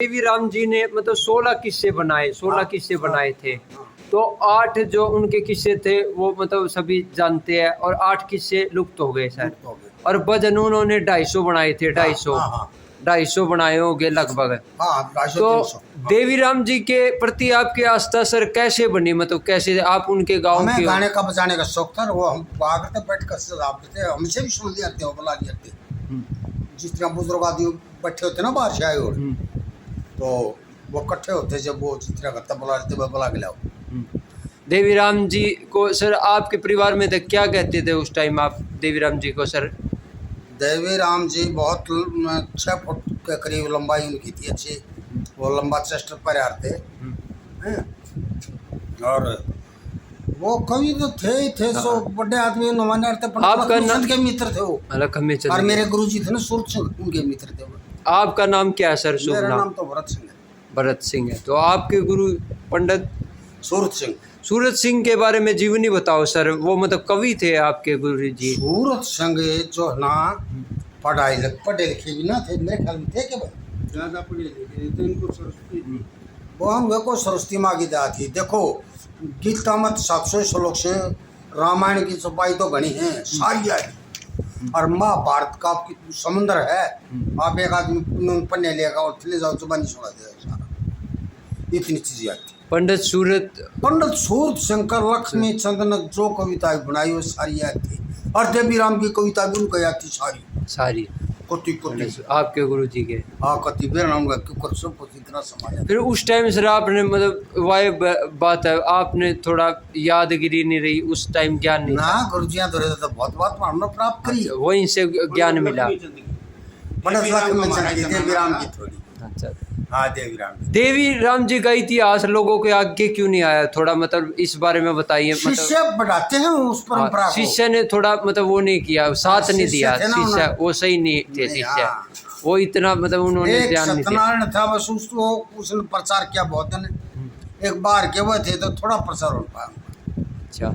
देवी राम जी ने मतलब 16 किस्से बनाए, 16 किस्से बनाए थे। तो 8 जो उनके किस्से थे वो मतलब सभी जानते हैं और 8 किस्से लुप्त हो गए सर। और भजन उन्होंने 250 बनाए थे, 250 बनाए होंगे लगभग। तो देवी राम जी के प्रति आपकी आस्था सर कैसे बनी, मतलब कैसे आप उनके गांव हमें के गाने का बजाने का शौक था। वो हम आकर बैठ कर सुनाते थे, हमसे भी सुन लिया थे, बुला लिया थे। जिस तरह बुजुर्ग आदमी बैठे होते ना बाहर से आए हो, तो वो इकट्ठे होते जब वो जिस तरह करता बुला लेते बुला के लाओ। देवी राम जी को सर आपके परिवार में तो क्या कहते थे उस टाइम आप देवी राम जी को सर? देवी राम जी बहुत 6 फुट के करीब लंबाई उनकी थी, अच्छी। वो लंबा चेस्ट पर थे हैं? और वो कवि तो थे ही थे। सो बड़े आदमी नवाने आपका लखमीचंद के मित्र थे वो। लखमीचंद और मेरे गुरुजी थे ना सूरत सिंह, उनके मित्र थे वो। आपका नाम क्या है सर? शुभ मेरा नाम नाम तो भरत सिंह है। भरत सिंह है। तो आपके गुरु पंडित सूरत सिंह। सूरत सिंह के बारे में जीवनी बताओ सर। वो मतलब कवि थे आपके गुरु जी? सूरत सिंह जो है ना, पढ़े लिखे भी ना थे मेरे ख्याल में, थे क्या भाई? ज्यादा पढ़े लिखे थे। इनको सरस्वती वो हम वे को सरस्वती माँ की दया थी। देखो गीता मत 700 श्लोक से रामायण की छपाई तो घनी है सारी है। और महाभारत का समुद्र है। आप एक आदमी पन्ने लेगा और चले जाओ जुबानी सुना देगा सारा, इतनी चीजें आती। पंडित सूरत शंकर लक्ष्मी चंद ने जो कविताएं बनाई वो सारी याद थी। और देवी राम की कविता भी उनको याद थी सारी कोटि आपके गुरु जी के। हाँ कति बेर नाम का सब कुछ इतना समाज। फिर उस टाइम सर आपने मतलब वाय बात है, आपने थोड़ा यादगिरी नहीं रही उस टाइम, ज्ञान नहीं ना गुरुजियां तो रहता, बहुत बात हमने प्राप्त करी। वहीं से ज्ञान मिला। देवी राम की थोड़ी। अच्छा हाँ देवी राम जी का इतिहास लोगों के आगे क्यों नहीं आया, थोड़ा मतलब इस बारे में बताइए। शिष्य बढ़ाते हैं उस परंपरा को। शिष्य ने थोड़ा मतलब वो नहीं किया, साथ नहीं दिया। शिष्य वो सही नहीं थे शिष्य, वो इतना मतलब उन्होंने ध्यान नहीं दिया। सत्यनारायण था बस, उसको उसने प्रचार किया बहुत ने। एक बार के वो थे तो थोड़ा प्रचार हो पाया। अच्छा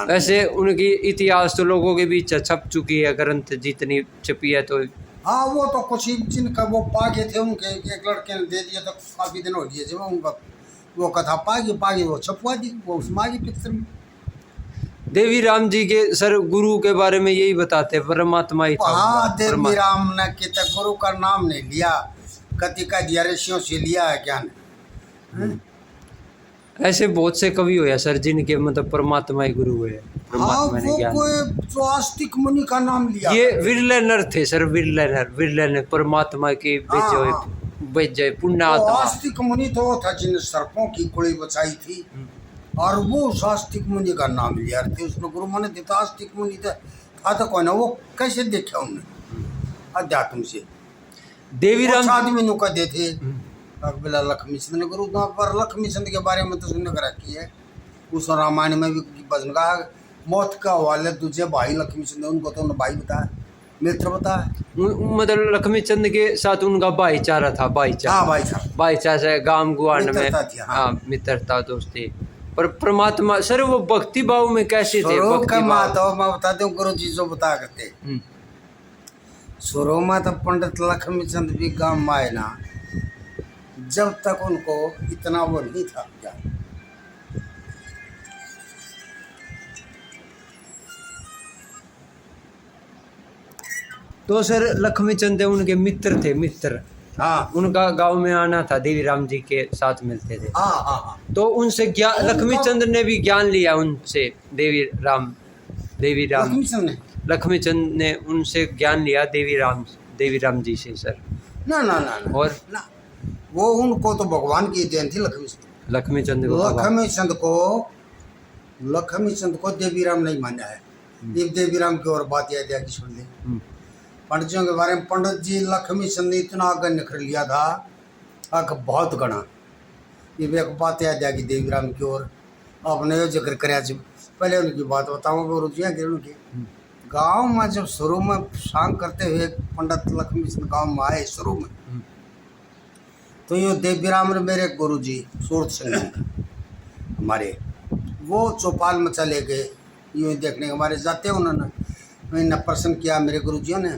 वैसे उनकी इतिहास तो लोगों के बीच छप चुकी है, ग्रंथ जितनी छपी है। तो हाँ वो तो कुछ ही जिनका वो पागे थे उनके एक लड़के ने दे दिया, तो काफी दिन हो गए जब उनका वो कथा पागी वो छपवा दी, वो मागी पिक्चर में। देवी राम जी के सर गुरु के बारे में यही बताते परमात्मा ही था। हाँ देवी राम ने कहते गुरु का नाम नहीं लिया, कति का दिया ऋषियों से लिया है ज्ञान। ऐसे बहुत से कवि हुए सर जिनके मतलब परमात्मा ही गुरु हुए। हाँ वो कोई जो आस्तिक मुनि का नाम लिया। ये विरलनर थे सर, विरलनर परमात्मा की बेजय पुण्य आत्मा। आस्तिक मुनि तो वो था जिन्हें सर्पों की कुड़ी बचाई थी, और वो उस आस्तिक मुनि का नाम लिया थे। उसने गुरु माने देता आस्तिक मुनि था तो कौन है वो, कैसे देखा उन्होंने अध्यात्म से। देवी राम आदमी नु का देते बिला लक्ष्मीचंद ने गुरु पर लक्ष्मीचंद के बारे में तो सुनने का रखी है। उस रामायण में भी भजन का मौत का वाले दूसरे भाई लक्ष्मीचंद, उनको तो भाई बताया, मित्र बताया। मतलब लक्ष्मीचंद के साथ उनका भाईचारा था, भाईचारा से गांव गुआन में हाँ मित्रता दोस्ती। पर परमात्मा सर वो भक्ति भाव में कैसे थे? मैं बता दूं गुरु जी जो बता करते शुरू में तो पंडित लक्ष्मीचंद भी गांव में आए ना, जब तक उनको इतना वो नहीं था ज्ञान। तो सर लक्ष्मीचंद उनके मित्र थे, मित्र। हाँ उनका गांव में आना था, देवी राम जी के साथ मिलते थे। हाँ तो उनसे ज्ञान लक्ष्मीचंद ने भी ज्ञान लिया उनसे। देवी राम लक्ष्मीचंद ने उनसे ज्ञान लिया देवी राम जी से सर। ना और ना वो उनको तो भगवान की देन थी। लक्ष्मीचंद को देवी राम नहीं माना है। देवी राम की और बात याद है कि सुन ले पंडितों के बारे में। पंडित जी लक्ष्मीचंद ने इतना आगे निखर लिया था कि बहुत गणा। ये भी एक बात याद है कि देवी राम की ओर आपने जिक्र कराया। पहले उनकी बात बताऊँ गुरु जी कि उनके गाँव में जब शुरू में सांग करते हुए पंडित लक्ष्मीचंद गाँव में आए शुरू में, तो ये देवी राम मेरे गुरु जी सूरत सिंह हमारे वो चौपाल में चले गए यूँ देखने के हमारे जाते उन्होंने मैंने प्रश्न किया मेरे गुरु जी ने,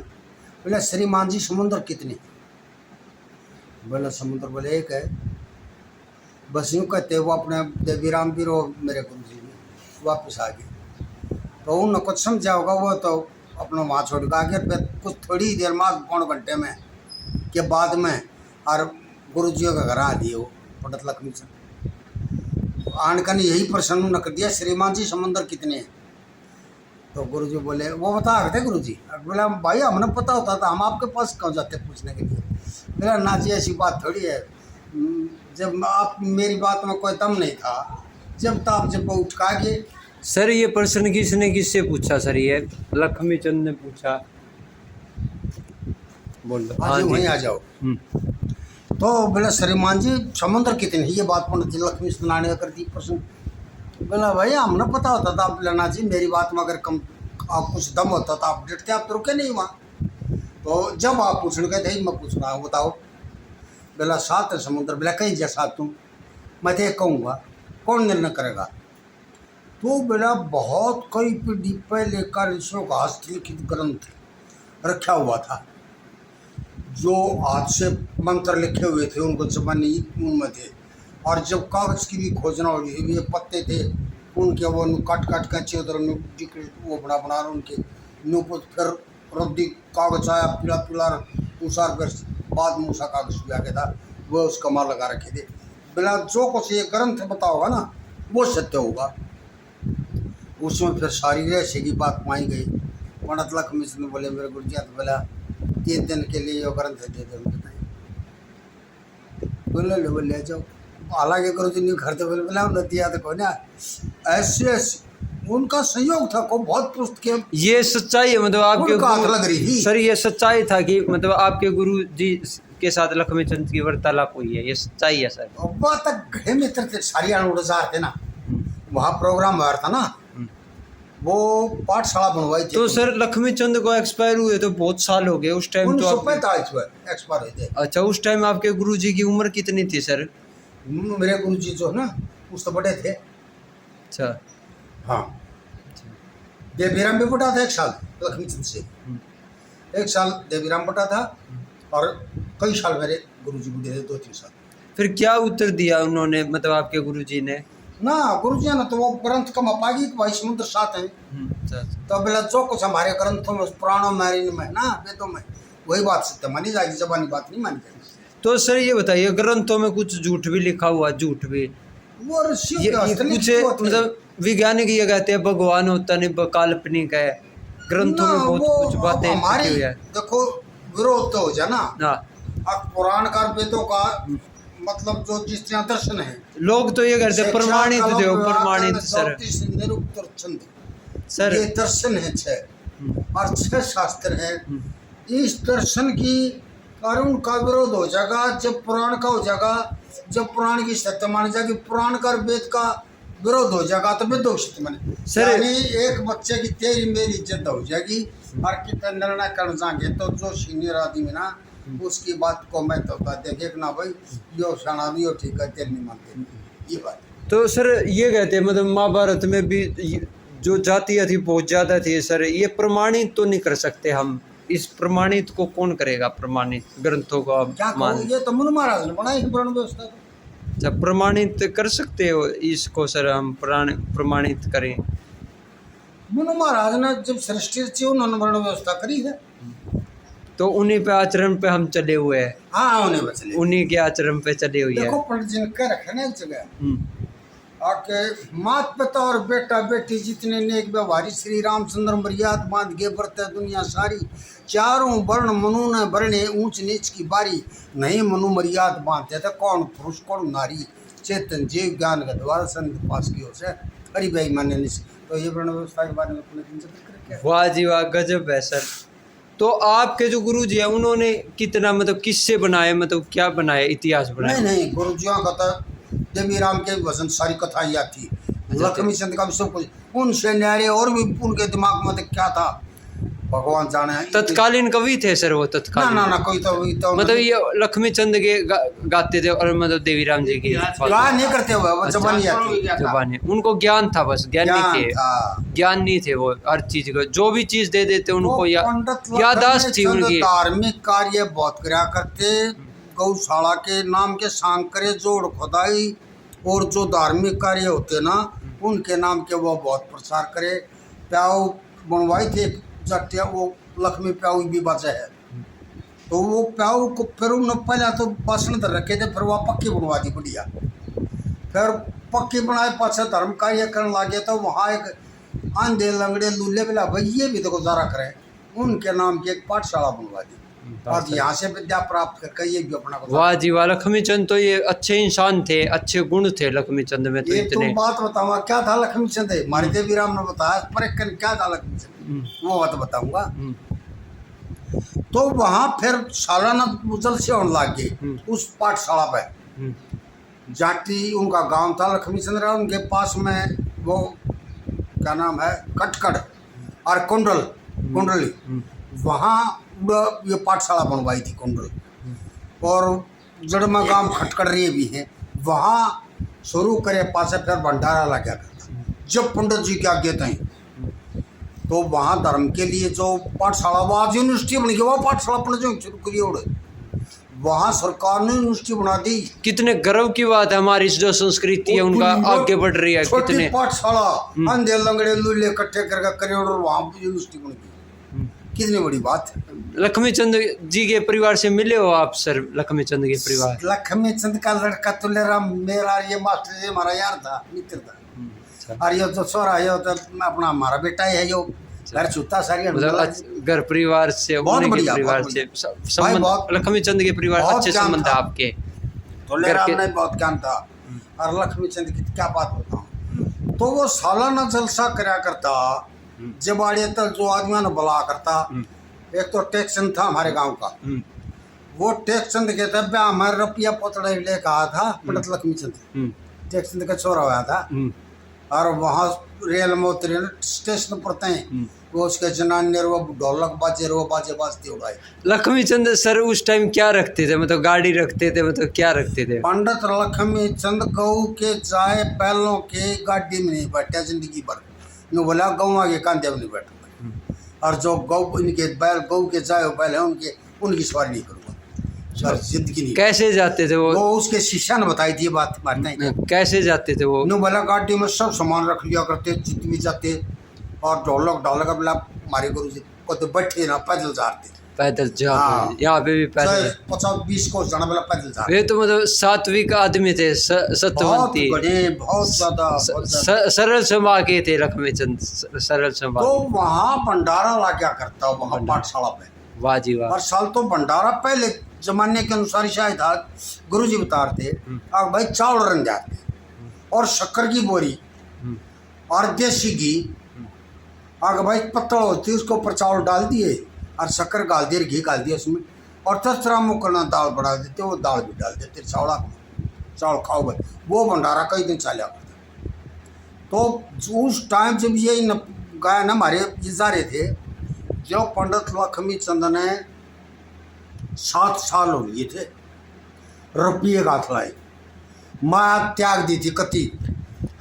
बोले श्रीमान जी समुद्र कितने? बोला समुद्र बोले एक है। बस यूँ कहते वो अपने देवीराम भी रो मेरे गुरु जी भी वापस आ गए। तो उन कुछ समझा होगा वो तो अपना वहाँ छोड़ के आगे फिर कुछ थोड़ी देर में पौन घंटे में के बाद में और गुरु जी के घर आ दिए वो पंडित लक्ष्मी चंद आनकर ने यही प्रश्न न कर दिया, श्रीमान जी समंदर कितने हैं? तो गुरु जी बोले वो बता रहे थे गुरु जी। बोला भाई हमने पता होता था हम आपके पास क्यों जाते पूछने के लिए? मेरा ना जी ऐसी बात थोड़ी है, जब आप मेरी बात में कोई दम नहीं था जब तब जब उठ का गए। सर ये प्रश्न किससे पूछा सर? ये लक्ष्मी चंद ने पूछा। बोल दो। हाँ जी वहीं आ जाओ। तो बोला श्रीमान जी समुद्र कितने? ये बात पंडित जी लक्ष्मी सुनाने कर दी प्रश्न। बोला भाई हमने पता होता था आप लेना जी मेरी बात में अगर कम आप कुछ दम होता था आप डरते आप तो रुके नहीं वहाँ। तो जब आप पूछने गए थे मैं पूछ रहा हूँ बताओ। बोला 7 है समुद्र। बोला कहीं जा 7 तुम? मैं तो कहूँगा कौन निर्णय करेगा? तो बोला बहुत कई पीढ़ी पहले का ऋषियों का हस्तलिखित ग्रंथ रखा हुआ था जो हाथ से मंत्र लिखे हुए थे उनको जबानी उनमें थे। और जब कागज़ की भी खोजना हो रही ये पत्ते थे उनके वो काट के उधर वो बना उनके नुपुर फिर रद्दी कागज़ आया पीला पीला मूसा फिर बाद मूसा कागज़ भी आ गया था वो उसका मार लगा रखे थे। बिना जो कुछ ये ग्रंथ बताओगा ना वो सत्य होगा। उसमें फिर सारी रहस्य की बात पाई गई। पंडित लक्ष्मी चंद बोले मेरे गुरु जी तो बोला 3 दिन के लिए ये ग्रंथ दे दो बोले ले जाओ। हालांकि गुरु जी नहीं करते बोले बोला दिया तो को ना ऐसे उनका संयोग था को बहुत पुस्तकें। ये सच्चाई है मतलब आपके हाथ लग रही थी सर। ये सच्चाई था कि मतलब आपके गुरु जी के साथ लक्ष्मी चंद की वार्तालाप हुई है, ये सच्चाई है सर? वह तक घड़े मित्र थे सारी उड़जार थे ना वहाँ प्रोग्राम हुआ था ना वो पाठशाला बनवाई थी। तो सर लक्ष्मी चंद को एक्सपायर हुए तो बहुत साल हो गए उस टाइम तो 1945 में एक्सपायर हुए थे। अच्छा उस टाइम आपके गुरु जी की उम्र कितनी थी सर? मेरे गुरु जी जो है ना उस तो बड़े थे। अच्छा हाँ देवीराम भी बटा था 1 साल लक्ष्मी चंद से 1 साल देवीराम बटा था और कई साल मेरे गुरु जी बूढ़े थे 2-3 साल। फिर क्या उत्तर दिया उन्होंने मतलब आपके गुरु जी ने? ना गुरु जी ने तो वो ग्रंथ कम अपागी भाई समुद्र 7 है। तो बोला जो कुछ हमारे ग्रंथों में पुराणों में ना वेदों में वही बात सत्य मानी जाएगी जबानी बात नहीं मानी जाएगी। तो सर ये बताइए ग्रंथों में कुछ झूठ भी लिखा हुआ, झूठ भी वो ऋषियों ये कुछ मतलब वैज्ञानिक ये कहते हैं भगवान होता नहीं काल्पनिक है, ग्रंथों में बहुत कुछ बातें लिखी हुई है। देखो विरोध तो हो जाए ना हाँ अब पुराण का वेदों का मतलब जो जिस तरह दर्शन है लोग तो ये कहते हैं प्रमाणित जो प्रमाणित सर सर ये दर्शन है 6 और 6 शास्त्र है। इस दर्शन की कारण का विरोध हो जाएगा जब पुराण का हो जाएगा, जब पुराण की सत्य मानी जाएगी पुराण का वेद का विरोध हो जाएगा तो वेदों की सत्य माने सर। यानी एक बच्चे की तेरी मेरी इज्जत हो जाएगी और कितना निर्णय कर जाएंगे तो जो सीनियर आदमी ना उसकी बात को मैं तो देखे ना भाई यो शाना भी हो ठीक है तेरे नहीं मानते ये बात। तो सर ये कहते हैं मतलब महाभारत में भी जो जातियाँ थी बहुत ज़्यादा थी सर, ये प्रमाणित तो नहीं कर सकते हम, इस प्रमाणित को कौन करेगा? प्रमाणित ग्रंथों को क्या ये तो मुनि महाराज ने बनाई पुराण व्यवस्था। जब प्रमाणित कर सकते हो इसको सर हम प्रमाणित करें? मुनि महाराज ने जब सृष्टि रची उन्होंने वर्ण व्यवस्था करी है तो उन्हीं पे आचरण पे हम चले हुए हैं। हाँ उन्हीं के आचरण पे चले हुए हैं। देखो पंडित जी ने कह रखा ना एक जगह आके मात पिता और बेटा बेटी जितने नेक व्यवहारी श्री रामचंद्र मर्याद बांध गे बरते दुनिया सारी, चारों वर्ण मनु न वर्णे ऊंच नीच की बारी, नहीं मनु मर्याद बांधते थे कौन पुरुष कौन नारी, चेतन जीव ज्ञान का द्वार संत पास की ओर से हरि भाई मान्य। तो ये वर्ण व्यवस्था के बारे में पंडित जी ने जिक्र किया। वाह जी वाह गजब है सर। तो आपके जो गुरु जी है उन्होंने कितना मतलब किससे बनाए, मतलब क्या बनाए, इतिहास बनाए? नहीं गुरु जी का तो देवीराम के वजन सारी कथा याद थी, लक्ष्मी चंद का भी सब कुछ उनसे न्यारे और भी उनके दिमाग में क्या था भगवान जाने। तत्कालीन कवि थे सर वो? तत्कालीन ना कोई तो मतलब ये लक्ष्मी चंद के गाते थे और मतलब देवीराम जी की गान नहीं करते हुए वो जबानी उनको ज्ञान था, बस ज्ञान नहीं थे, ज्ञान नहीं थे वो हर चीज को जो भी चीज दे देते उनको यादाश्त थी उनकी। धार्मिक कार्य बहुत करा करते गौशाला के नाम के सांकरे जोड़ खुदाई और जो धार्मिक कार्य होते ना उनके नाम के वो बहुत प्रचार करे। प्याऊ बनवाई थे जटिया, वो लक्ष्मी प्याऊ भी बचे है, तो वो प्याऊ को फिर उन्होंने पहले तो बासन धर रखे थे, फिर वह पक्की बनवा दी बढ़िया। फिर पक्की बनाए पाछे धर्म कार्य करने लगे तो वहाँ एक आंधे लंगड़े लूले बिला भाई ये भी तो गुजारा करें, उनके नाम की एक पाठशाला बनवा दी और यहाँ से विद्या प्राप्त करके ये भी अपना वाह जी वाह। लक्ष्मी चंद तो ये अच्छे इंसान थे, अच्छे गुण थे लक्ष्मी चंद में। तो ये इतने तो बात बताऊंगा क्या था लक्ष्मी चंद, हमारे देवी राम ने बताया पर क्या था लक्ष्मी चंद, वो बात बताऊंगा। तो वहाँ फिर सालाना मुजल से होने लग गए उस पाठशाला पे। जाटी उनका गांव था लक्ष्मी चंद्र, उनके पास में वो क्या नाम है कटकड़ और कुंडली, वहाँ ये पाठशाला बनवाई थी कुंडल। और जड़मा गांव खटकड़ रही भी है, वहाँ शुरू करे पासे फिर भंडारा लगा करता जब पंडित जी के आगे तई। तो वहाँ धर्म के लिए जो पाठशाला वहाँ यूनिवर्सिटी बन गई, वह पाठशाला पंडित जी शुरू करी और वहाँ सरकार ने यूनिवर्सिटी बना दी। कितने गर्व की बात है, हमारी जो संस्कृति है उनका आगे बढ़ रही है। कितने पाठशाला अंधे लंगड़े लूले इकट्ठे करके करे और वहाँ यूनिवर्सिटी बन गई, कितनी बड़ी बात है। लक्ष्मी चंद जी के परिवार से मिले हो आप सर? लक्ष्मी चंद के परिवार, लक्ष्मी चंद का लड़का तुलेराम मेरा ये मास्टर जी हमारा यार था, मित्र था। और ये तो छोरा है तो अपना हमारा बेटा ही है, जो घर छूता सारी घर परिवार से, बहुत बढ़िया परिवार से संबंध, लक्ष्मी चंद के परिवार अच्छे संबंध है आपके। तुलेराम ने बहुत ज्ञान था। और लक्ष्मी चंद की क्या बात बताऊं, तो वो सालाना जलसा कराया करता, जबाड़े तक जो आदमियों ने बुला करता। एक तो टेक्सन था हमारे गांव का, वो टेक्सन के तब हमारे रुपया पोतड़े लेकर आया था पंडित लक्ष्मी चंद, टेक्सन का छोरा हुआ था। और वहाँ रेल में उतरे स्टेशन पर तय वो उसके जनाने वो ढोलक बाजते उड़ाए। लक्ष्मी चंद सर उस टाइम क्या रखते थे, मतलब गाड़ी रखते थे, मतलब क्या रखते थे? पंडित लक्ष्मी चंद गऊ के जाए बैलों के गाड़ी में नहीं बैठा जिंदगी भर, नो बोला गऊ आगे कांधे में नहीं बैठा। और जो गऊ इनके बैल गऊ के जाए बैल है उनकी सवारी नहीं करूँगा सर, जिंदगी नहीं। कैसे जाते थे वो उसके शिष्या ने बताई थी बात मारते। कैसे जाते थे वो? नो बोला गाड़ी में सब सामान रख लिया करते जितनी जाते, और ढोलक बोला हमारे गुरु जी को तो बैठे ना पैदल जाते, पैदल जाते। यहाँ पे भी पैदल 50-20 को जाना बोला पैदल जाते। वे तो मतलब सात्विक आदमी थे, सत्यवंती, बहुत ज्यादा सरल स्वभाव के थे लक्ष्मी चंद, सरल स्वभाव। तो वहाँ भंडारा लगा करता वहाँ पाठशाला पे। वाह जी वाह। हर साल तो भंडारा पहले जमाने के अनुसार शायद गुरु जी बताते और भाई चावल रंग जाते और शक्कर की बोरी और देसी घी, आगे भाई पत्तल होती उसको ऊपर चावल डाल दिए और शक्कर डाल दिए, घी डाल दिया उसमें, और 10 तरह मुकरना दाल बढ़ा देते, वो दाल भी डाल देते, चावल खाओ भाई। वो भंडारा कई दिन चला करता। तो उस टाइम जब ये गाय ना हमारे जा रहे थे, जो पंडित लक्ष्मी चंद ने 7 साल हो लिए थे, रुपये का लाई माया त्याग दी थी कति।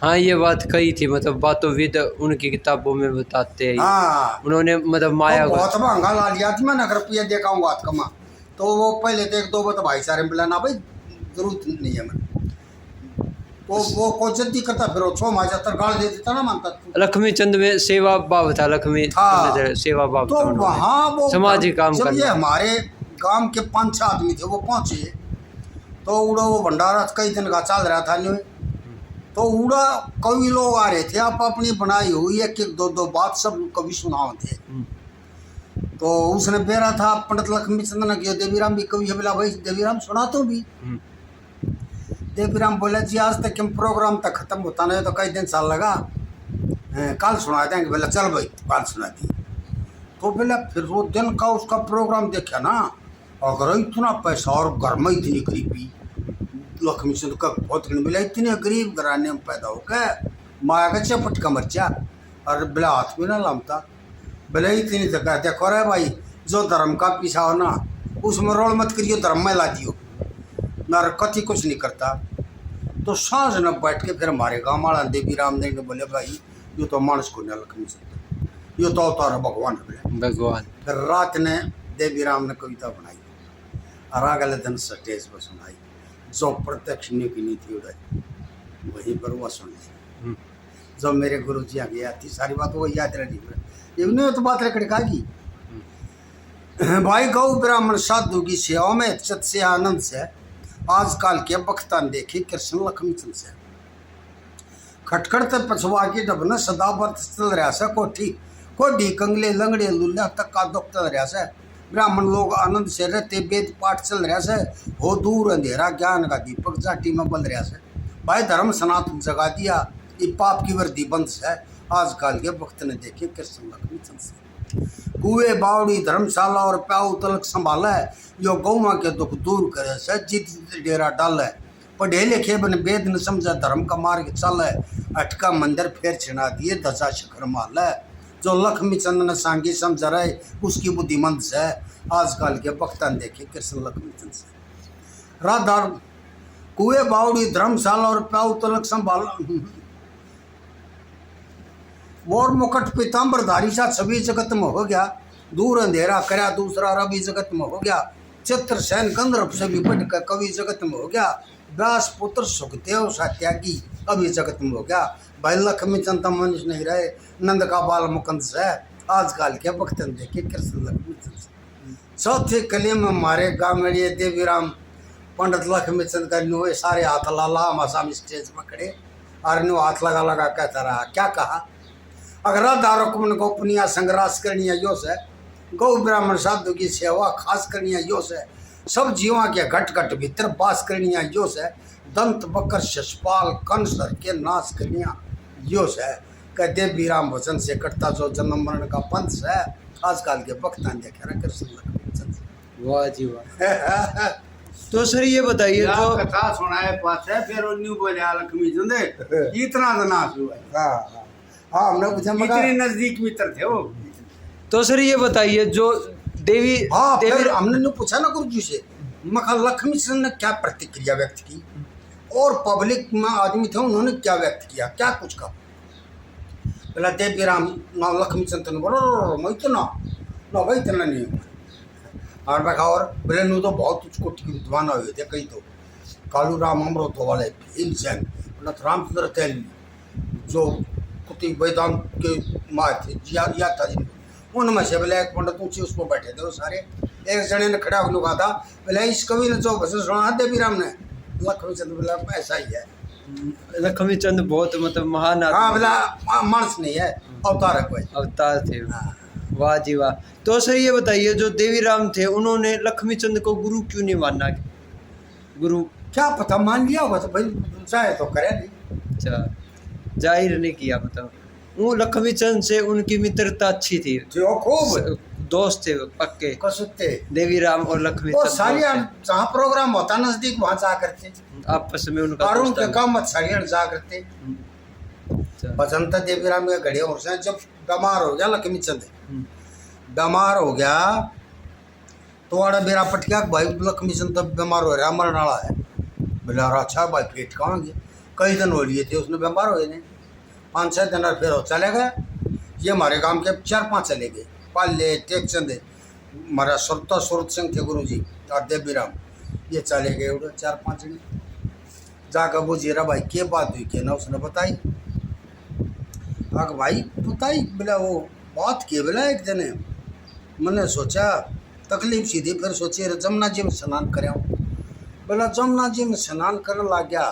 हाँ ये बात कही थी, मतलब बातों विद उनकी किताबों में बताते हैं। हाँ उन्होंने मतलब माया तो बहुत महंगा ला लिया था, मैंने रुपया देखाऊंगा कमा। तो वो पहले तो 1-2 बार भाईचारे में ना भाई जरूरत नहीं है मैं, तो वो को जल्दी करता फिर 6 माह 70 गाल दे देता ना मानता। लक्ष्मी चंद में सेवा भाव था, लक्ष्मी सेवा भाव तो था। वहाँ वो सामाजिक काम जब ये करना। हमारे गांव के 5-6 आदमी थे वो पहुंचे, तो उड़ा वो भंडारा कई दिन का चल रहा था नहीं, तो उड़ा कई लोग आ रहे थे, आप अपनी बनाई हुई 1-2 बात सब कभी सुनाओ थे। तो उसने बेरा था पंडित लक्ष्मी चंद ने किया, देवीराम भी कभी बोला भाई देवीराम सुना तो भी। देवीराम बोला जी आज तक प्रोग्राम तक खत्म होता नहीं तो कई दिन साल लगा, कल सुना देंगे। बोला चल भाई कल सुना दी। तो बोला फिर वो दिन का उसका प्रोग्राम देखा ना, अगर इतना पैसा और घर में इतनी गरीबी, लक्ष्मी चंद का बहुत बोला इतने गरीब घराने में पैदा हो गए, माया का चपट का मर्चा और बोला हाथ में ना लामता। बोले इतनी जगह देखो रे भाई, जो धर्म का पीछा हो ना उसमें रोल मत करियो, धर्म में ला दियो ना, कति कुछ नहीं करता। तो सांझ न बैठ के फिर हमारे गाँव वाला देवीराम ने बोले भाई ये तो मानस को नहीं लक्ष्मी चंद, ये तो अवतार भगवान है। भगवान। फिर रात ने देवीराम ने कविता बनाई, और अगले दिन स्टेज पर सुनाई, जो प्रत्यक्ष न्यू की नहीं थी उड़ाई, वहीं पर वो सुन ली। जब मेरे गुरु जी आ गया थी सारी बात वो याद रही, इवने तो बात लकड़ी की भाई गौ ब्राह्मण साधु की सेवा में चित से आनंद से आजकल के बख्तान देखी कृष्ण लक्ष्मी चंद से खटखट पछवा की डबन सदा वर्त चल रहा से कोठी कोडी कंगले लंगड़े लुल्ला तक का दुख चल रहा से ब्राह्मण लोग आनंद से रहते, वेद पाठ चल रहा से, हो दूर अंधेरा ज्ञान का दीपक जाटी में बल रहा से। भाई धर्म सनातन जगा दिया, ये पाप की वर्दी बंद से आजकल के वक्त ने देखे कृष्ण लक्ष्मी चंद से कुएं बावड़ी धर्मशाला और प्याऊ तलक संभाला है, यो गौमा के दुख दूर करे से जीत डेरा डाल है। पढ़े लिखे बन वेद न समझा धर्म का मार्ग चल है, अटका मंदिर फेर छिड़ा दिए धजा शिखर माल है। जो लक्ष्मी चंद ने सांगी समझ रहे उसकी बुद्धिमंत से आजकल के वक्तन देखे कृष्ण लक्ष्मी चंद से राधा कुएं बावड़ी धर्मशाला और प्याऊ तलक संभाला और मुकट पीताम्बरधारी सा छवि जगत में हो गया, दूर अंधेरा करया दूसरा रवि जगत में हो गया, चित्र सैन गंधर्व से विपट का कवि जगत में हो गया, व्यास पुत्र सुखदेव सा त्यागी अभी जगत में हो गया। भाई लक्ष्मी चंद मनुष्य नहीं रहे, नंद का बाल मुकंद से आजकल के वक्त देखे कृष्ण लक्ष्मी चंद। चौथे कली में मारे गामड़िए देवी राम पंडित लक्ष्मी चंद का न्यू सारे हाथ लाला हम स्टेज पर खड़े और न्यू हाथ लगा लगा कहता रहा, क्या कहा अगर राधा रुक्मन को पुनिया संग्रास करनिया यो से, गौ ब्राह्मण साधु की सेवा खास करनिया यो से, सब जीवा के घट घट भीतर बास करनिया यो से, दंत बकर शशपाल कंसर के नाश करनिया यो से। कहते बीराम वचन से कटता जो जन्म मरण का पंथ है आजकल के वक्ता देखे रहा कृष्ण लक्ष्मी चंद। वाह जी वाह। तो सर ये बताइए जो कथा सुनाए पास है फिर न्यू बोले लक्ष्मी चंद इतना नाश हुआ। हाँ हमने पूछा इतने नजदीक मित्र थे वो। तो सर ये बताइए जो देवी फिर हमने ने पूछा ना गुरु जी से मखा लक्ष्मी चंद ने क्या प्रतिक्रिया व्यक्त की और पब्लिक में आदमी थे उन्होंने क्या व्यक्त किया, क्या कुछ कहा। बोला देवी राम ना लक्ष्मी चंद ने बोलो मैं इतना ना भाई इतना नहीं हुआ और मैं कहा और बोले नू तो बहुत कुछ कोटि के विद्वान हुए थे कई तो कालू राम अमृत वाले भीमसेन रामचंद्र तेल जो कुति वेदांत के मार थे याद था जिनको उनमें से बोले एक पंडित ऊँचे उसको बैठे थे वो सारे। एक जने ने खड़ा होकर कहा था बोले इस कवि ने जो भजन सुना देवी राम ने लक्ष्मी चंद बोला ऐसा ही है। लक्ष्मी चंद बहुत मतलब महान हाँ बोला मानस नहीं है अवतार कोई अवतार थे। वाह जी वाह। तो सर ये बताइए जो देवी राम थे उन्होंने लक्ष्मी चंद को गुरु क्यों नहीं माना? गुरु क्या पता मान लिया होगा तो भाई चाहे तो करे नहीं। अच्छा जाहिर नहीं किया मतलब वो लक्ष्मी चंद से उनकी मित्रता अच्छी थी, जो खूब दोस्त थे पक्के कसुते देवी राम और लक्ष्मी वो चंद सारी जहाँ प्रोग्राम होता नजदीक वहाँ जा करते आपस में उनका और उनके काम मत सारी जा करते। बसंत देवी राम के घड़े और से जब बीमार हो गया लक्ष्मी चंद बीमार हो गया तो वाड़ा मेरा पटकिया भाई लक्ष्मी चंद तब बीमार हो रहा मरने वाला है। बोला अच्छा भाई पेट खाओगे कई दिन हो लिए थे उसने बीमार हो गए 5-6 दिन और फिर चले गए। ये हमारे गांव के 4-5 चले गए पाले टेकचंद हमारा सुरता सूरत सिंह थे गुरु जी और देवी राम ये चले गए उधर 4-5 जने जाकर वो जीरा भाई क्या बात हुई क्या ना उसने बताई भाई बताई बोला वो बात की बोला एक दिन मैंने सोचा तकलीफ सीधी फिर सोची जमुना जी में स्नान करें बोला जमुना जी में स्नान करने लग गया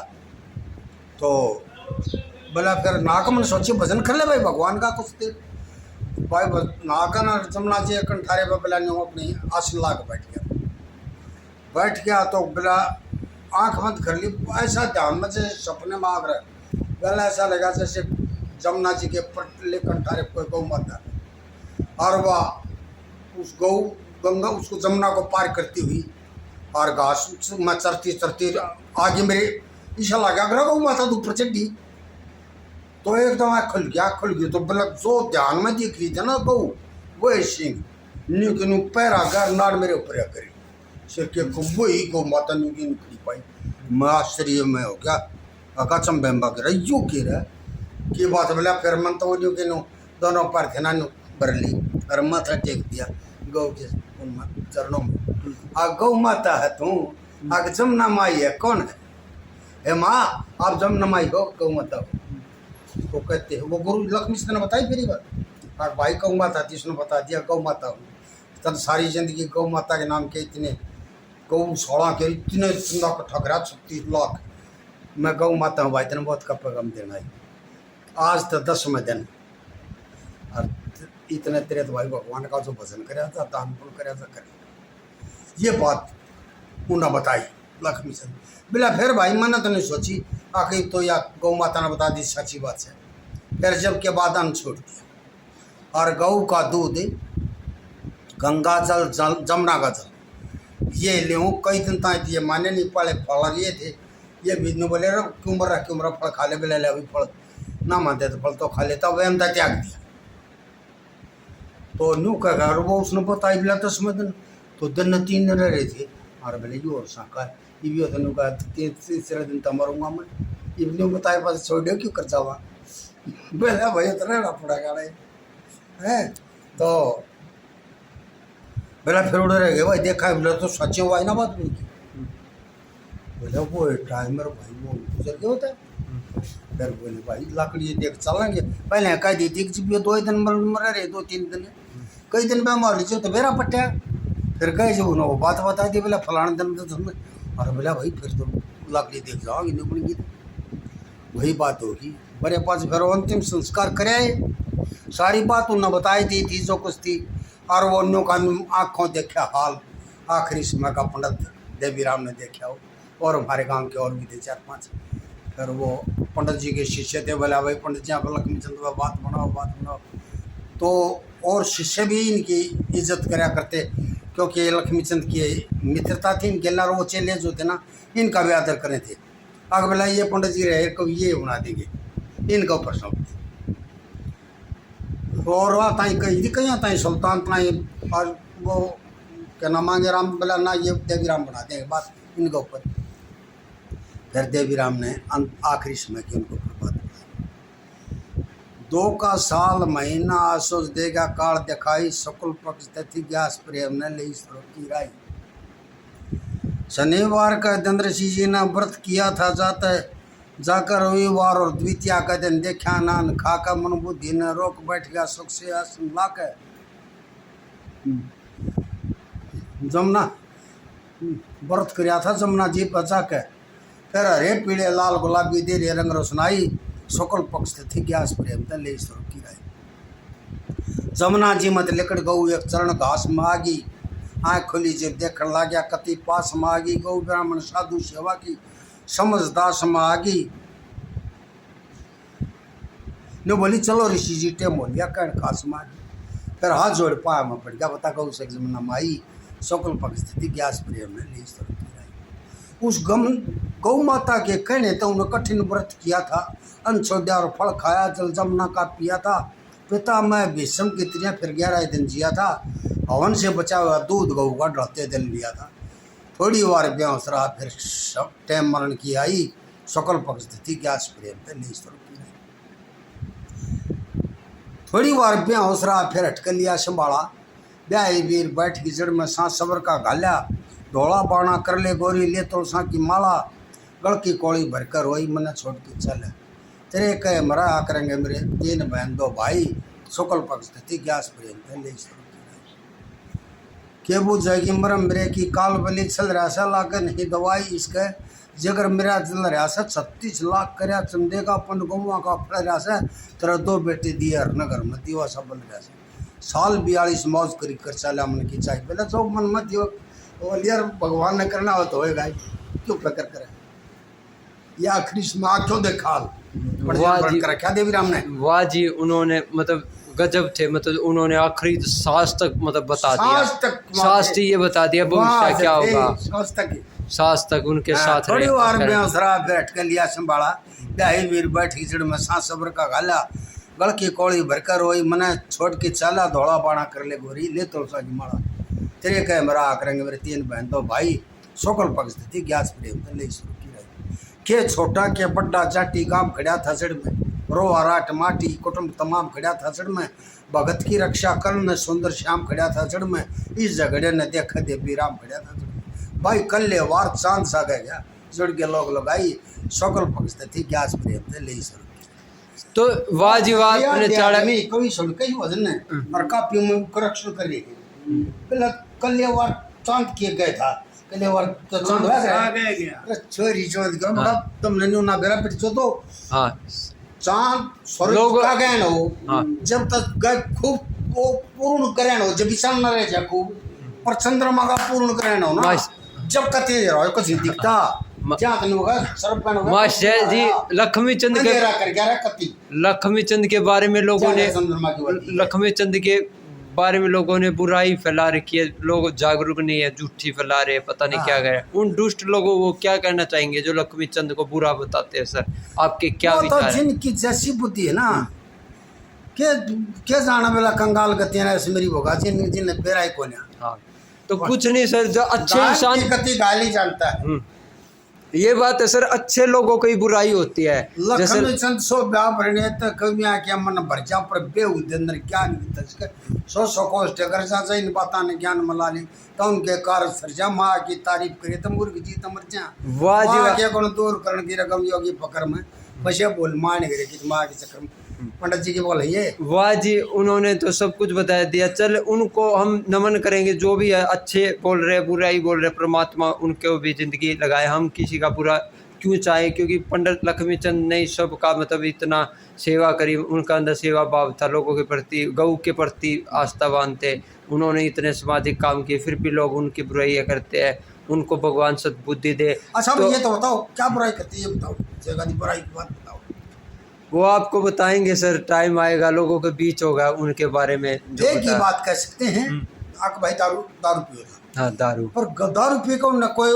तो बोला फिर नाक मैंने सोची भजन कर ले भाई भगवान का कुछ देर भाई नाकन जमुना जी कंठारे पर बोला नहीं अपनी आसन ला के बैठ गया तो बोला आँख बंद कर ली ऐसा ध्यान में जैसे सपने में आग रहे बोला ऐसा लगा जैसे जमुना जी के पटले कंठारे कोई गौ माता और वह उस गौ गंगा उसको जमुना को पार करती हुई और घास में चरती चरती आगे मेरे ईशा लगा अगर गौ माता तो ऊपर चढ़ी तो एकदम आँख खुल गई तो बोला जो ध्यान में दिख रही थी ना गौ वो सिंह न्यू के न्यू पैरा कर नाड़ मेरे ऊपर करी सिर के वही गौ माता न्यू की निकली पाई मैं आश्चर्य में हो गया अका चंबेम्बा के रही की रहा की बात बोला फिर मन तो न्यू के न्यू दोनों पर थे ना न्यू भर ली और माथा टेक दिया गौ के चरणों में आ गौ माता है तू, आ जमुना माई है कौन है? हे माँ आप जमुना माई हो, गौ माता हो। तो कहते हैं वो गुरु लक्ष्मी से ने बताई फिर बात, और भाई गौ माता थी, उसने बता दिया गौ माता हूँ। तब सारी जिंदगी गौ माता के नाम के इतने गौ 16 के इतने लाख ठकरा 36 लाख मैं गौ माता हूँ भाई, तेने बहुत का पैगाम देना है। आज तो 10वें दिन और इतने तेरे तो भाई भगवान का जो भजन कराया था, दान पुण्य कराया था, करे ये बात उन्हें बताई लक्ष्मी से। बोला फिर भाई मैंने तो नहीं सोची, आखिर तो या गौ माता ने बता दी सच्ची बात है। फिर जब के बाद अन्न छोड़ दिया और गऊ का दूध, गंगा जल, जमुना का जल ये ले कई दिन तक ये माने नहीं पाले, फल ये थे ये भी नहीं बोले क्यों मरा फल खा ले, बोले ले अभी फल ना मानते तो फल तो खा लेता, वह हमदा त्याग दिया। तो न्यू कह और वो उसने बताई बोला 10वें दिन तो दिन 3 रह रहे थे और बोले यू और साका ये भी होता कहा तीसरे दिन तो मरूंगा मैं, ये भी नहीं बताए पास छोड़ दे क्यों कर जावा। बोला भाई तो रहना पड़ेगा है। तो बोला फिर उड़े रह गए भाई, देखा बोला तो सच्चे हुआ ना बात नहीं की। बोला वो टाइमर भाई वो गुजर गया होता है। फिर बोले भाई लकड़ी देख चलेंगे, पहले कह दी थी कि 2 दिन मर रहे 2-3 दिन, कई दिन में मार लीजिए तो मेरा पट्टा। फिर कहे जो उन्होंने वो बात बता दी, बोला फलाने दिन तो तुमने, और बोला भाई फिर तो लकड़ी देख जाओगी नहीं पड़ेगी, वही बात होगी। मेरे पास फिर अंतिम संस्कार करे, सारी बात उन्होंने बताई दी थी जो कुछ थी, और वो अन्यों का आँखों देखा हाल आखिरी समय का पंडित देवीराम ने देखा हो, और हमारे गांव के और भी थे 4-5। फिर वो पंडित जी के शिष्य थे, बोला भाई पंडित जी आप लक्ष्मी चंद्र बात बनाओ। तो और शिष्य भी इनकी इज्जत करा करते, क्योंकि लक्ष्मी चंद की मित्रता थी इनके लार, वो चेले जो थे ना इनका भी आदर करे थे। आगे बोला ये पंडित जी रहे को ये बना देंगे, इनका प्रश्न और ताई कहीं ताई सुल्तान ताई, और वो क्या नाम मांगे राम, बोला ना ये देवीराम बना देंगे बात इनके ऊपर। फिर देवीराम ने आखिरी समय की उनको बात बताई। 2 का साल महीना आसोज देगा काल दिखाई, शुक्ल पक्ष तिथि ग्यास प्रेम न ले की राई। शनिवार का दिन ऋषि जी ने व्रत किया था जाकर रविवार और द्वितीया का दिन देखा नान खाकर मन बुद्धि ने रोक बैठ गया सुख से आसन लाकर। जमुना व्रत किया था जमुना जी पर जाकर, फिर हरे पीले लाल गुलाबी दे रे रंग रोशनाई, शुक्ल पक्ष थी ग्यास प्रेम ले की राय। जमुना जी मत लिकड़ गऊ एक चरण घास में आगी, आँख खुली जब देखने ला गया कति पास में आगी, गौ ब्राह्मण साधु सेवा की समझदास में आगी। ने बोली चलो ऋषि जी टेम हो लिया कण खास में आगी। फिर हाथ जोड़ पाया में पड़ गया, बता गौ से जमुना माई शुक्ल पक्ष थी ग्यास प्रेम ने ले की राय। उस गौ माता के कहने तो उन्होंने कठिन व्रत किया था, अन्न छोड़ा और फल खाया, जल जमुना का पिया था, पिता मैं भीष्म की तरह फिर 11 दिन जिया था, हवन से बचा हुआ दूध गऊ का ढलते दिन लिया था। थोड़ी बार ब्यास रहा फिर टाइम मरण की आई, शुक्ल पक्ष थी ग्यास प्रेम ले की राय। थोड़ी बार ब्यास रहा फिर हटकर लिया संभाला, ब्याही वीर बैठ की जड़ में सांस सबर का घाल्या, ढोला बाणा कर ले गोरी ले तुलसा की माला, गल की कोड़ी भरकर रोई मन छोड़ के चले, तेरे कहे मरा करेंगे मेरे 3 बहन 2 भाई, शुक्ल पक्ष थी ग्यास प्रेम ले के बुझेगी मरम मेरे की काल बलि चल रहा सा लाकर नहीं दवाई इसके, जगर मेरा चल रहा सा 36 लाख करया चंदे का पंड गौवा का फल रहा सा, तेरा 2 बेटे दिए हरनगर में दीवा सब बन रहा सा, साल 42 मौज करी कर चला मन की चाहिए, पहले जो मन मत दियो यार भगवान ने करना हो तो होएगा, क्यों फिक्र करे। या आखिरी में आँखों देखा क्या देवीराम ने, वाह जी उन्होंने मतलब गजब थे, मतलब उन्होंने आखिरी सांस तक मतलब बता दिया, सांस ये बता दिया भविष्य क्या होगा, सांस तक उनके साथ थोड़ी बार में उसरा बैठ कर लिया संभाला, ब्याही वीर बैठ की जड़ में सांस सबर का गाला, गल की कोड़ी भरकर रोई मने छोड़ के चला, धोला बाणा कर ले गोरी ले तुलसा की माला, तेरे कहे मरा करेंगे मेरे 3 बहन 2 भाई, शुक्ल पक्ष थी ग्यास प्रेम ले की राय। के छोटा के बड्डा जाटी गांव खड़ा था जड़ में, रो आराट माटी कुटुंब तमाम खड़ा था जड़ में, भगत की रक्षा करन सुंदर श्याम खड़ा था जड़ में, इस झगड़े ने देखा देवी राम खड़ा था जड़ में। भाई कल्ले वार चांद सा गया जुड़ के लोग लगाई शकल पकते थी गैस प्रेम थे ले सर तो वाह जी वाह अपने चाड़ा में कभी सुन कहीं वजन है और काफी में करेक्शन कर ली पहले कल्ले वार चांद किए गए था कल्ले वार तो चांद आ गया छोरी चांद का मतलब तुमने न्यू ना बेरा पिट तो हाँ चांद स्वर्ग का गए ना हाँ। जब तक गए खूब वो पूर्ण करे ना जब विशाल न रह जा खूब पर चंद्रमा का पूर्ण करे ना जब का तेज रहो कुछ दिखता क्या होगा सर्वपन होगा मास्टर जी लक्ष्मी चंद के कर गया कति लक्ष्मी चंद के बारे में लोगों ने चंद्रमा की लक्ष्मी चंद के बारे में लोगों ने बुराई फैला रखी है लोग जागरूक नहीं है झूठी फैला रहे हैं पता नहीं क्या कर रहे हैं उन दुष्ट लोगों को क्या करना चाहेंगे जो लक्ष्मी चंद को बुरा बताते हैं सर आपके क्या विचार हैं जिनकी जैसी बुद्धि है ना के जाना बेला कंगाल गति है मेरी होगा जिन जिन बेरा ही कोने हाँ तो कुछ नहीं सर जो अच्छे इंसान गति गाली जानता है ये बात है सर अच्छे लोगों की बुराई होती है जैसे लक्ष्मी चंद सो ब्याह भरने तक कभी आके मन भर जा पर बेहूद अंदर ज्ञान सौ कोष्ठ अगर जा इन बाता ने ज्ञान मला ली तो उनके कार्य सर्जा माँ की तारीफ करे तो मुर्ग जी तमर जा वाह जी वाह के गुण दूर करने की रकम योगी पकड़ में बसे बोल मान गिरे कि माँ के चक्कर में पंडित जी की बोल ये वाह जी उन्होंने तो सब कुछ बता दिया चल उनको हम नमन करेंगे जो भी है अच्छे बोल रहे बुरा ही बोल रहे परमात्मा उनको भी जिंदगी लगाए हम किसी का बुरा क्यों चाहे क्योंकि पंडित लक्ष्मी चंद ने सबका मतलब इतना सेवा करी उनका अंदर सेवा भाव था लोगों के प्रति गऊ के प्रति आस्थावान थे उन्होंने इतने सामाजिक काम किए फिर भी लोग उनकी बुराइयाँ करते हैं उनको भगवान सद्बुद्धि दे अच्छा तो ये तो बताओ क्या बुराई करती है बताओ जगह की बुराई की बात बताओ वो आपको बताएंगे सर टाइम आएगा लोगों के बीच होगा उनके बारे में एक ही बात कह सकते हैं आप भाई दारू दारू पियो हाँ दारू पर दारू पी को न कोई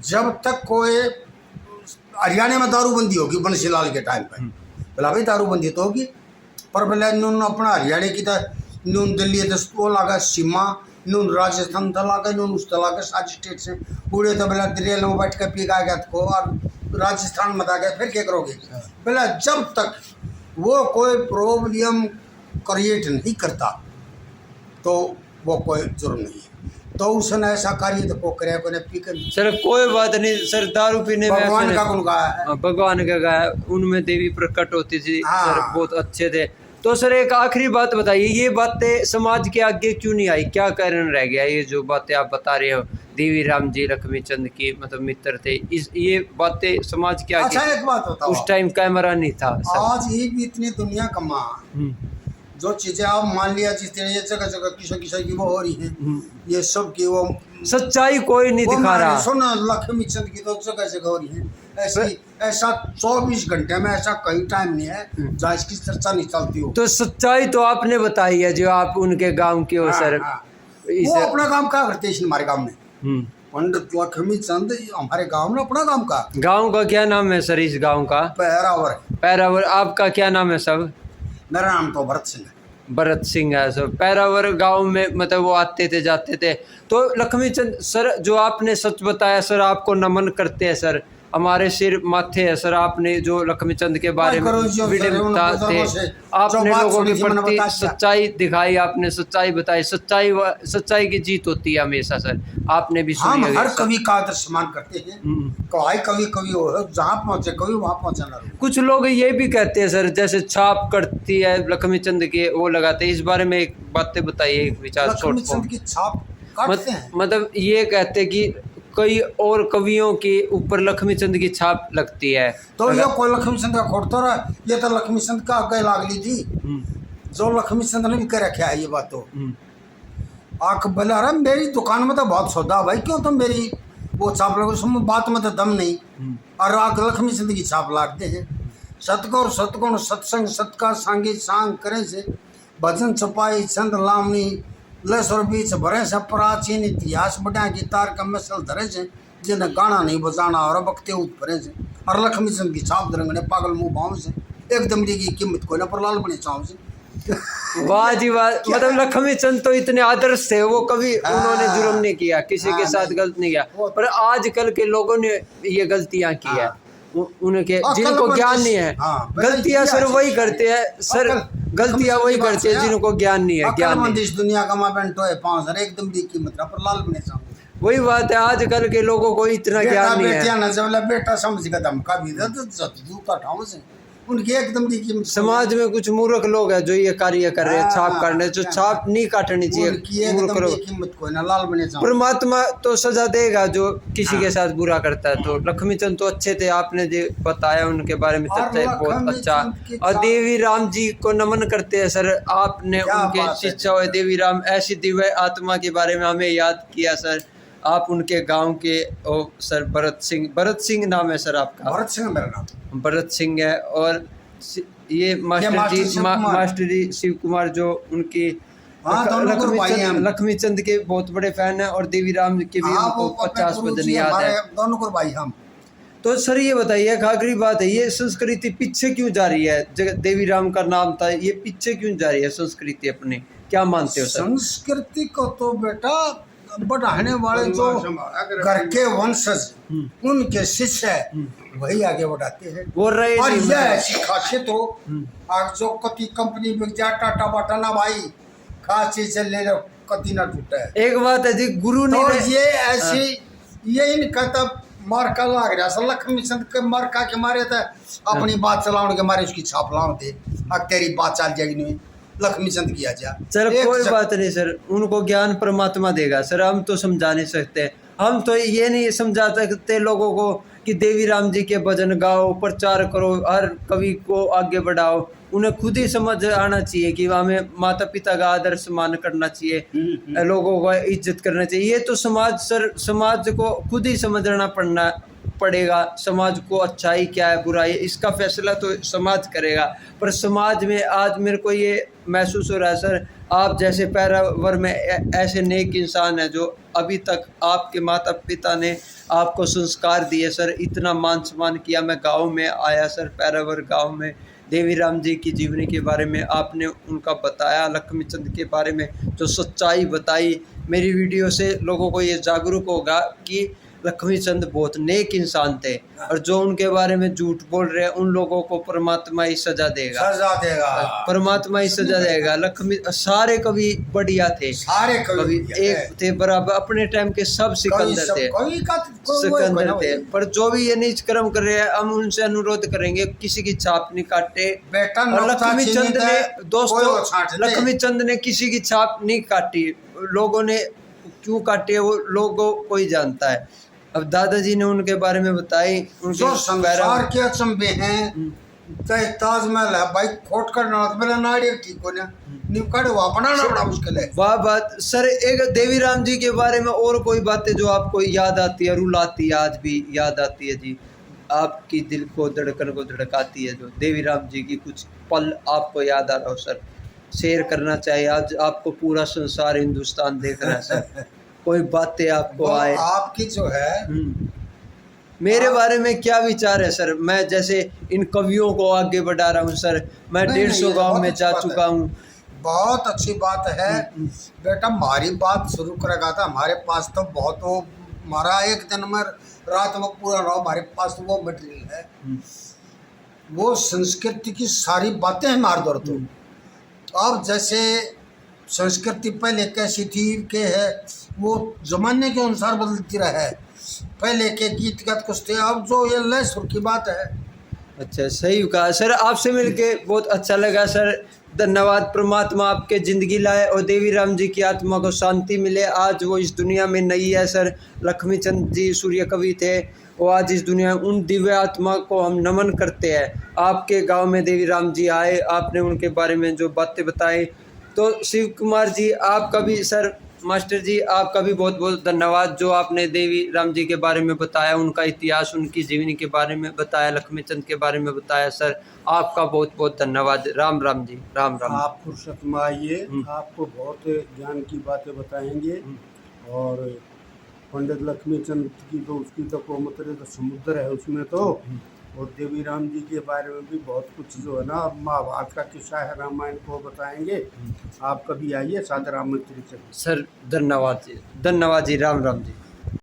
जब तक कोई हरियाणा में दारूबंदी होगी बंसीलाल के टाइम पे बोला भाई दारूबंदी तो होगी पर बोले नून अपना हरियाणा की था नून दिल्ली वो लगा सीमा नून राजस्थान था लगा नून उस लगा सारी स्टेट से पूरे तो बोला रेल में बैठ कर पी गया को और राजस्थान में आ गया फिर क्या करोगे बोला जब तक वो कोई प्रॉब्लम क्रिएट नहीं करता तो वो कोई जुर्म नहीं है तो उसने ऐसा कार्य तो को करे को ने पी कर सर कोई बात नहीं सर दारू पीने में भगवान का गुण गाया है भगवान का गाया उनमें देवी प्रकट होती थी हाँ। सर बहुत अच्छे थे तो सर एक आखिरी बात बताइए ये बातें समाज के आगे क्यों नहीं आई क्या कारण रह गया ये जो बातें आप बता रहे हो देवी राम जी लक्ष्मी चंद की मतलब मित्र थे इस ये बातें समाज के आगे अच्छा एक बात बताओ उस टाइम कैमरा नहीं था आज ये भी इतनी दुनिया कमा जो चीजें आप मान लिया जिस तरह ये जगह जगह किसी की वो हो रही है ये सब की वो सच्चाई कोई नहीं दिखा रहा सुन लक्ष्मी चंद की तो जगह जगह हो रही है ऐसी ऐसा 24 घंटे में ऐसा कहीं टाइम नहीं है जहाँ इसकी चर्चा नहीं चलती हो तो सच्चाई तो आपने बताई है जो आप उनके गांव के हो सर वो अपना काम क्या करते हैं हमारे गांव में पंडित लक्ष्मी चंद हमारे गांव में अपना काम का गांव का क्या नाम है सर इस गांव का पैरावर आपका क्या नाम है सब मेरा नाम तो भरत सिंह है भरत सिंह है सर पैरावर गांव में मतलब वो आते थे जाते थे तो लक्ष्मी चंद सर जो आपने सच बताया सर आपको नमन करते हैं सर हमारे सिर माथे है सर आपने जो लक्ष्मी चंद के बारे में वीडियो बताते आपने लोगों के प्रति सच्चाई दिखाई आपने सच्चाई बताई सच्चाई की जीत होती है हमेशा सर आपने भी हम हर कवि का आदर सम्मान करते हैं कवि कवि हो जहाँ पहुँचे कवि वहाँ पहुँचना कुछ लोग ये भी कहते हैं सर जैसे छाप करती है लक्ष्मी चंद के वो लगाते हैं इस बारे में एक बातें बताइए एक विचार लक्ष्मी चंद की छाप काटते हैं मतलब ये कहते कि कई और कवियों के ऊपर लक्ष्मी चंद की छाप लगती है तो ये कोई लक्ष्मी चंद का खोटता रहा ये तो लक्ष्मी चंद का आगे लागली थी जो लक्ष्मी चंद ने भी कर रखा है ये बात तो आख बोला अरे मेरी दुकान में तो बहुत सौदा भाई क्यों तुम मेरी वो छाप लगो उसमें बात में तो दम नहीं और आग लक्ष्मी चंद की छाप लागते हैं सतगुण सतगुण सत्संग सत्का सांगी सांग करे से भजन छपाई छंद लामनी लसर बीच भरे से प्राचीन इतिहास बढ़िया की तार का मसल धरे से जिन्हें गाना नहीं बजाना और बकते उठ भरे से और लक्ष्मी चंद की छाप दरंगने पागल मुंह भाव से एक दमड़ी की कीमत कोई ना पर लाल बने चाव से वाह जी वाह मतलब लक्ष्मी चंद तो इतने आदर्श थे वो कभी उन्होंने जुर्म नहीं किया किसी के साथ गलत नहीं किया पर आजकल के लोगों ने ये गलतियां की है उनके जिनको ज्ञान नहीं है गलतियां सर वही करते हैं सर गलतियां वही करते हैं जिनको ज्ञान नहीं है ज्ञान नहीं इस दुनिया का मां बहन तो है 5,000 एकदम दी कीमत पर लाल बने चाव वही बात है, आजकल के लोगों को इतना बेटा ज्ञान नहीं है। बेटियां न जब बेटा समझ के धमका भी दे तो जूता ठाव से उनकी एकदम की कीमत समाज में कुछ मूर्ख लोग हैं जो ये कार्य कर रहे हैं, छाप हाँ, काटने, जो छाप नहीं काटनी उनकी चाहिए मूर्ख एकदम लोग। की कीमत कोई ना लाल बने जाओ। परमात्मा तो सजा देगा जो किसी हाँ। के साथ बुरा करता है। तो लक्ष्मीचंद तो अच्छे थे, आपने जो बताया उनके बारे में और तथ्य बहुत लक्ष्मीचंद अच्छा। की और देवी राम जी को नमन करते हैं सर, आपने क्या उनके बात है। शिक्षा हुए देवी राम ऐसी दिव्य आत्मा के बारे में हमें याद किया सर। आप उनके गांव के ओ सर भरत सिंह नाम है सर आपका? भरत सिंह मेरा नाम। भरत सिंह है। और ये मास्टर मास्टर जी शिव कुमार। मास्टर जी शिव कुमार जो उनकी हाँ, दोनों को भाई हैं हम। लक्ष्मीचंद के बहुत बड़े फैन हैं और देवी राम के भी हाँ, उनको वो 50 गुरु भजन जी याद है। हमारे दोनों को भाई हम। तो सर ये बताइए, एक आखिरी बात है, ये संस्कृति पीछे क्यों जा रही है? जगह देवी राम का नाम था, ये पीछे क्यों जा रही है संस्कृति अपने, क्या मानते हो सर? संस्कृति को तो बेटा बढ़ाने वाले जो घर के वंशज उनके शिष्य वही आगे बढ़ाते हैं। बोल रहे और नहीं यह मतलब। ऐसी खासियत हो आज जो कति कंपनी बिक जा टाटा बाटा ना भाई खास चीज से ले लो कति ना टूटा है। एक बात है जी, गुरु तो नहीं रहे। ये ऐसी ये इनका तब मार्का लाग रहा है लक्ष्मीचंद के मार्का के मारे थे अपनी बात चलाने के मारे उसकी छाप लाओ थे। अब तेरी बात चल जाएगी नहीं लक्ष्मीचंद किया जा। चल कोई बात नहीं सर, उनको ज्ञान परमात्मा देगा सर, हम तो समझा नहीं सकते। हम तो ये नहीं समझा सकते लोगों को कि देवी राम जी के भजन गाओ, प्रचार करो, हर कवि को आगे बढ़ाओ। उन्हें खुद ही समझ आना चाहिए कि हमें माता पिता का आदर सम्मान करना चाहिए, लोगों को इज्जत करना चाहिए। ये तो समाज सर, समाज को खुद ही समझना पड़ेगा। समाज को अच्छाई क्या है, बुराई, इसका फैसला तो समाज करेगा। पर समाज में आज मेरे को ये महसूस हो रहा है सर, आप जैसे पैरावर में ऐसे नेक इंसान हैं जो अभी तक आपके माता पिता ने आपको संस्कार दिए सर, इतना मान सम्मान किया। मैं गांव में आया सर, पैरावर गांव में देवी राम जी की जीवनी के बारे में आपने उनका बताया, लक्ष्मीचंद के बारे में जो सच्चाई बताई। मेरी वीडियो से लोगों को ये जागरूक होगा कि लक्ष्मीचंद बहुत नेक इंसान थे और जो उनके बारे में झूठ बोल रहे हैं उन लोगों को परमात्मा ही सजा देगा, परमात्मा ही सजा देगा। लक्ष्मी सारे कवि बढ़िया थे, सारे कवि एक थे बराबर, अपने टाइम के सब सिकंदर थे। पर जो भी ये नीच कर्म कर रहे हैं, हम उनसे अनुरोध करेंगे किसी की छाप नहीं काटे। और लक्ष्मीचंद ने दोस्तों, लक्ष्मीचंद ने किसी की छाप नहीं काटी, लोगों ने क्यों काटी है वो लोगों को ही जानता है। अब दादाजी ने उनके बारे में बताई, जो संसार के अचंभे हैं, चाहे ताजमहल है भाई, खोट कर मेरा नाड़ियर ठीक हो ना निकड़ बनाना बड़ा मुश्किल है। वाह बात सर। एक देवी राम जी के बारे में और कोई बातें जो आपको याद आती है, रुलाती है, आज भी याद आती है जी, आपकी दिल को धड़कन को धड़काती है, जो देवी राम जी की कुछ पल आपको याद आ रहा हो सर, शेयर करना चाहिए। आज आपको पूरा संसार हिंदुस्तान देख रहा है सर, कोई बातें आपको आए आपकी जो है। मेरे बारे में क्या विचार है सर? मैं जैसे इन कवियों को आगे बढ़ा रहा हूँ सर, मैं 150 गांव में जा चुका हूँ। बहुत अच्छी बात है बेटा, हमारी बात शुरू करेगा था हमारे पास तो बहुत वो हमारा एक दिन में रात में पूरा रहो, हमारे पास तो वो मटेरियल है, वो संस्कृति की सारी बातें हमारे दौर। तो अब जैसे संस्कृति पहले कैसी थी के है वो जमाने के अनुसार बदलती रहा है। पहले के गीत गत कुछ थे, अब जो ये लय सुर की बात है। अच्छा, सही कहा सर, आपसे मिलके बहुत अच्छा लगा सर। धन्यवाद। परमात्मा आपके ज़िंदगी लाए और देवी राम जी की आत्मा को शांति मिले। आज वो इस दुनिया में नहीं है सर। लक्ष्मीचंद जी सूर्य कवि थे, वो आज इस दुनिया, उन दिव्य आत्मा को हम नमन करते हैं। आपके गांव में देवी राम जी आए, आपने उनके बारे में जो बातें बताई। तो शिव कुमार जी आपका भी सर, मास्टर जी आपका भी बहुत बहुत धन्यवाद, जो आपने देवी राम जी के बारे में बताया, उनका इतिहास, उनकी जीवनी के बारे में बताया, लक्ष्मीचंद के बारे में बताया सर। आपका बहुत बहुत धन्यवाद। राम राम जी, राम राम। आप फुर्सत में आइए, आपको बहुत ज्ञान की बातें बताएंगे। और पंडित लक्ष्मीचंद की तो उसकी तो मतलब समुद्र है उसमें तो, और देवी राम जी के बारे में भी बहुत कुछ जो है ना महाभारत का किस्सा है, रामायण को बताएंगे। आप कभी आइए, सादर आमंत्रित है सर। धन्यवाद जी, धन्यवाद जी। राम राम जी।